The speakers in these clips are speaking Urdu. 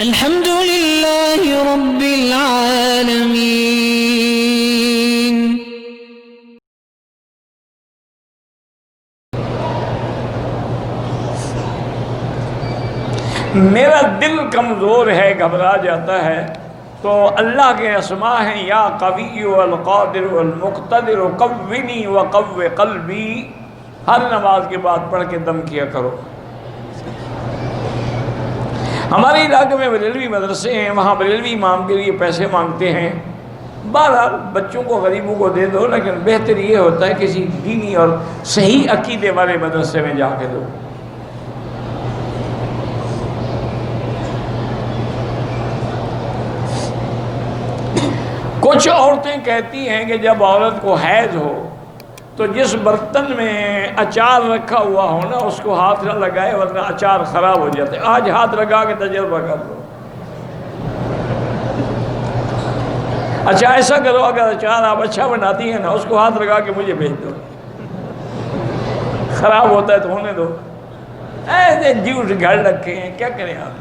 الحمد لله رب العالمين. میرا دل کمزور ہے، گھبرا جاتا ہے، تو اللہ کے اسماء ہیں یا قوی والقادر والمقتدر قوّنی وقوّ قلبی. ہر نماز کے بعد پڑھ کے دم کیا کرو. ہمارے علاقے میں بریلوی مدرسے ہیں، وہاں بریلوی امام کے لیے پیسے مانگتے ہیں. بہرحال بچوں کو غریبوں کو دے دو، لیکن بہتر یہ ہوتا ہے کسی دینی اور صحیح عقیدے والے مدرسے میں جا کے دو. کچھ عورتیں کہتی ہیں کہ جب عورت کو حیض ہو تو جس برتن میں اچار رکھا ہوا ہو نا اس کو ہاتھ نہ لگائے، ورنہ اچار خراب ہو جاتے. آج ہاتھ لگا کے تجربہ کر لو. اچھا ایسا کرو، اگر اچار آپ اچھا بناتی ہیں نا اس کو ہاتھ لگا کے مجھے بھیج دو. خراب ہوتا ہے تو ہونے دو. ایسے جھوٹ گھر رکھے ہیں، کیا کریں آپ.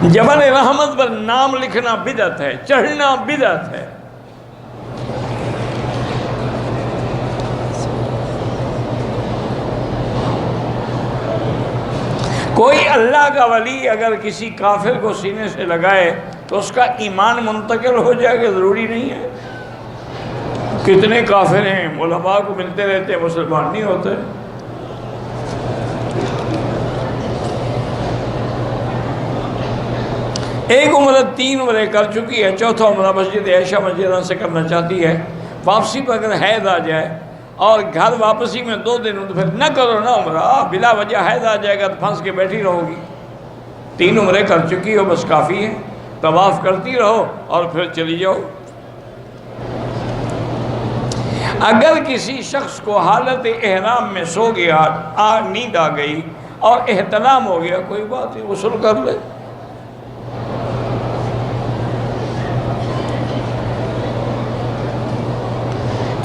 جبل رحمت پر نام لکھنا بدعت ہے، چڑھنا بدعت ہے. کوئی اللہ کا ولی اگر کسی کافر کو سینے سے لگائے تو اس کا ایمان منتقل ہو جائے گا، ضروری نہیں ہے. کتنے کافر ہیں علماء کو ملتے رہتے ہیں، مسلمان نہیں ہوتے. ایک عمرہ 3 عمرے کر چکی ہے، چوتھا عمرہ مسجد عائشہ مسجد سے کرنا چاہتی ہے. واپسی پر اگر حیض آ جائے اور گھر واپسی میں 2 دن تو پھر نہ کرو نا عمرہ. بلا وجہ حیض آ جائے گا تو پھنس کے بیٹھی رہو گی. 3 عمرے کر چکی ہو بس کافی ہے. طواف کرتی رہو اور پھر چلی جاؤ. اگر کسی شخص کو حالت احرام میں سو گیا، نیند آ گئی اور احتلام ہو گیا، کوئی بات نہیں، غسل کر لے.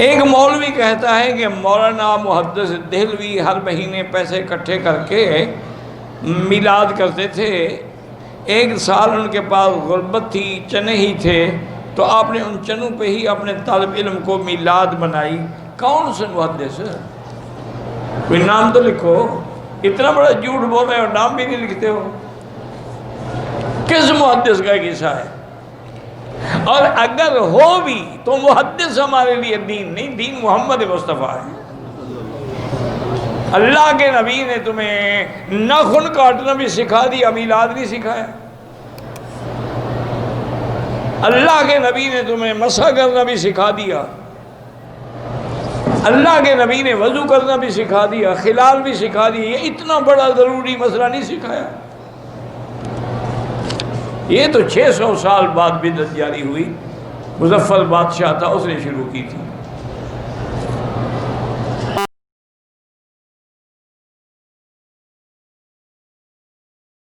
ایک مولوی کہتا ہے کہ مولانا محدث دہلوی ہر مہینے پیسے اکٹھے کر کے میلاد کرتے تھے. ایک سال ان کے پاس غربت تھی، چنے ہی تھے، تو آپ نے ان چنوں پہ ہی اپنے طالب علم کو میلاد بنائی. کون سے محدث؟ کوئی نام تو لکھو. اتنا بڑا جھوٹ بول رہے ہو، نام بھی نہیں لکھتے ہو. کس محدث کا قصہ ہے؟ اور اگر ہو بھی تو محدث ہمارے لیے دین نہیں، دین محمد مصطفیٰ ہے. اللہ کے نبی نے تمہیں ناخن کاٹنا بھی سکھا دیا، میلاد نہیں سکھایا. اللہ کے نبی نے تمہیں مسح کرنا بھی سکھا دیا. اللہ کے نبی نے وضو کرنا بھی سکھا دیا، خلال بھی سکھا دیا. یہ اتنا بڑا ضروری مسئلہ نہیں سکھایا. یہ تو 600 سال بعد بدعت جاری ہوئی. مظفر بادشاہ تھا، اس نے شروع کی تھی.